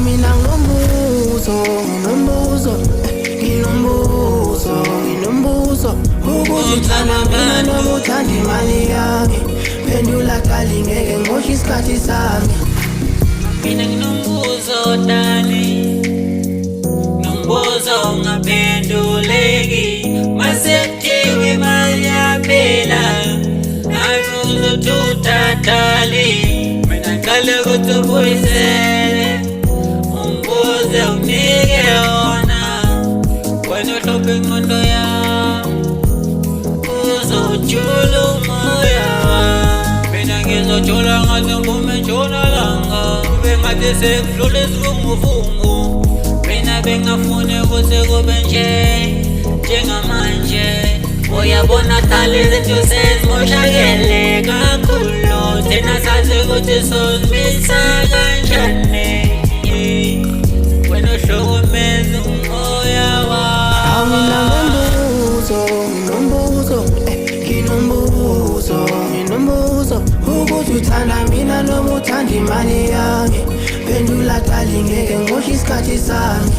Mina nginombuzo ukuthi uthanda mina noma uthanda imali yami. Phendula dali ngeke ngimoshe isikhathi sami. Mina nginombuzo dali, nombuzo ungaphenduleki. Masekuthiwe imali yaphela, athi uzothutha dali. Mina ngiqale ukuthi ubuyisele, umbuze unike yona. Wena uhlupha ingqondo yami, uzojula umoya wami. Mina ngizojula ngathi ngiphuma entshonalanga, kube ngathi sekudlula isivunguvungu. Mina bengafuni ukuthi kube njengamanje. Uyabona dali izinto sezimoshakele kakhulu, thina sazi ukuthi sozimisa kanjani. Wena uhlukumeza umoya wami. Mina nginombuzo ukuthi uthanda mina noma uthanda imali yami. Phendula dali ngeke ngimoshe isikhathi sami.